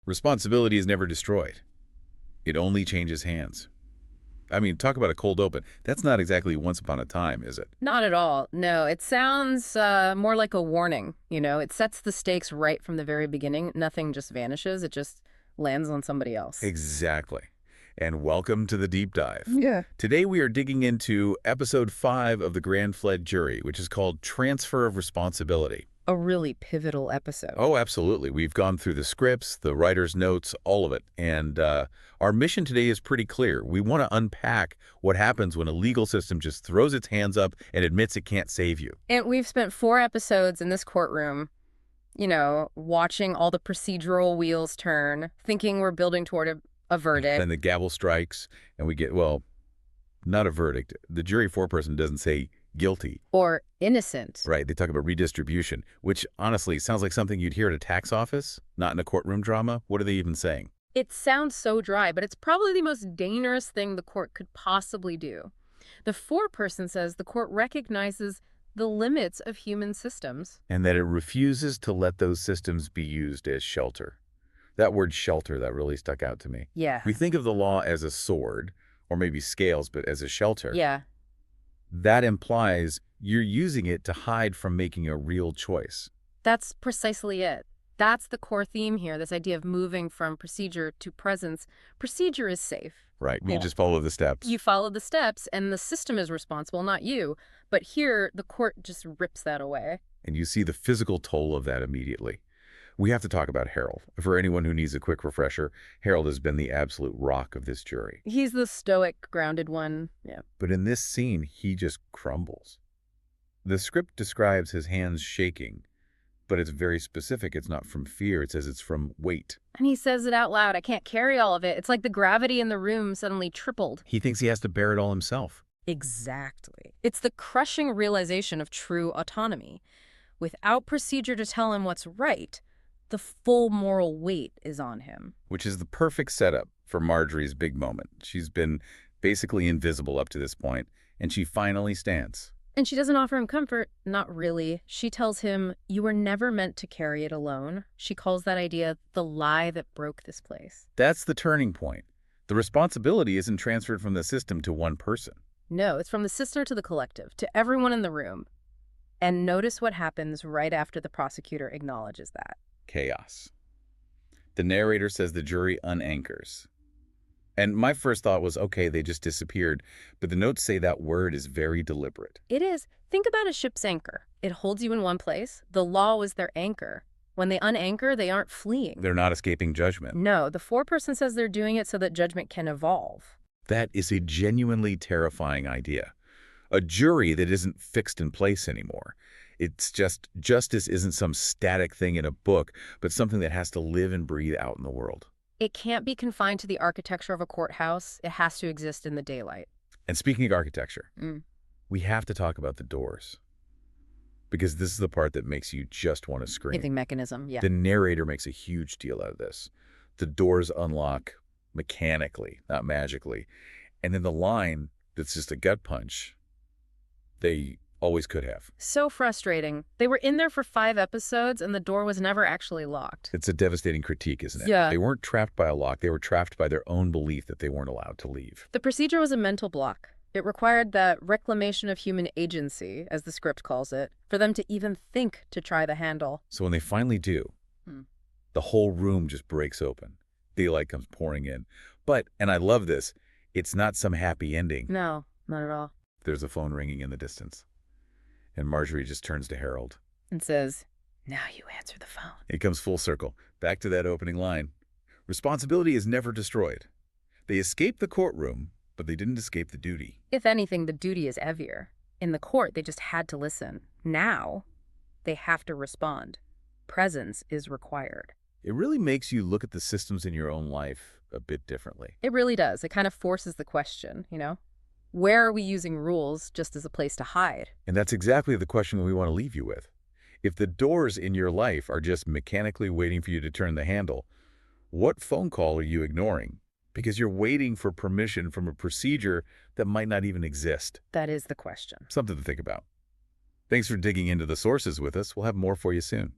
Responsibility is never destroyed. It only changes hands. I mean, talk about a cold open. That's not exactly once upon a time, is it? Not at all. No, it sounds more like a warning. It sets the stakes right from the very beginning. Nothing just vanishes. It just lands on somebody else. Exactly. And welcome to the deep dive. Yeah. Today we are digging into episode 5 of the Grand Fled Jury, which is called Transfer of Responsibility. A really pivotal episode. Oh, absolutely. We've gone through the scripts, the writer's notes, all of it. And our mission today is pretty clear. We want to unpack what happens when a legal system just throws its hands up and admits it can't save you. And we've spent 4 episodes in this courtroom, watching all the procedural wheels turn, thinking we're building toward a verdict. Then the gavel strikes and we get, well, not a verdict. The jury foreperson doesn't say guilty. Or innocent. Right. They talk about redistribution, which honestly sounds like something you'd hear at a tax office, not in a courtroom drama. What are they even saying? It sounds so dry, but it's probably the most dangerous thing the court could possibly do. The foreperson says the court recognizes the limits of human systems. And that it refuses to let those systems be used as shelter. That word shelter, that really stuck out to me. Yeah. We think of the law as a sword, or maybe scales, but as a shelter. Yeah. That implies you're using it to hide from making a real choice. That's precisely it. That's the core theme here, this idea of moving from procedure to presence. Procedure is safe. Right. We just follow the steps. You follow the steps, and the system is responsible, not you. But here, the court just rips that away. And you see the physical toll of that immediately. We have to talk about Harold. For anyone who needs a quick refresher, Harold has been the absolute rock of this jury. He's the stoic, grounded one. Yeah. But in this scene, he just crumbles. The script describes his hands shaking, but it's very specific. It's not from fear. It says it's from weight. And he says it out loud. I can't carry all of it. It's like the gravity in the room suddenly tripled. He thinks he has to bear it all himself. Exactly. It's the crushing realization of true autonomy. Without procedure to tell him what's right, the full moral weight is on him. Which is the perfect setup for Marjorie's big moment. She's been basically invisible up to this point, and she finally stands. And she doesn't offer him comfort. Not really. She tells him, you were never meant to carry it alone. She calls that idea the lie that broke this place. That's the turning point. The responsibility isn't transferred from the system to one person. No, it's from the system to the collective, to everyone in the room. And notice what happens right after the prosecutor acknowledges that. Chaos. The narrator says the jury unanchors. And my first thought was, okay, they just disappeared. But the notes say that word is very deliberate. It is. Think about a ship's anchor. It holds you in one place. The law was their anchor. When they unanchor, they aren't fleeing. They're not escaping judgment. No, the foreperson says they're doing it so that judgment can evolve. That is a genuinely terrifying idea. A jury that isn't fixed in place anymore. It's just justice isn't some static thing in a book, but something that has to live and breathe out in the world. It can't be confined to the architecture of a courthouse. It has to exist in the daylight. And speaking of architecture, we have to talk about the doors. Because this is the part that makes you just want to scream. Breathing mechanism, yeah. The narrator makes a huge deal out of this. The doors unlock mechanically, not magically. And then the line that's just a gut punch, they always could have. So frustrating. They were in there for 5 episodes and the door was never actually locked. It's a devastating critique, isn't it? Yeah. They weren't trapped by a lock. They were trapped by their own belief that they weren't allowed to leave. The procedure was a mental block. It required that reclamation of human agency, as the script calls it, for them to even think to try the handle. So when they finally do, the whole room just breaks open. Daylight comes pouring in. But, and I love this, it's not some happy ending. No, not at all. There's a phone ringing in the distance. And Marjorie just turns to Harold. And says, now you answer the phone. It comes full circle. Back to that opening line. Responsibility is never destroyed. They escaped the courtroom, but they didn't escape the duty. If anything, the duty is heavier. In the court, they just had to listen. Now, they have to respond. Presence is required. It really makes you look at the systems in your own life a bit differently. It really does. It kind of forces the question, Where are we using rules just as a place to hide? And that's exactly the question that we want to leave you with. If the doors in your life are just mechanically waiting for you to turn the handle, what phone call are you ignoring? Because you're waiting for permission from a procedure that might not even exist. That is the question. Something to think about. Thanks for digging into the sources with us. We'll have more for you soon.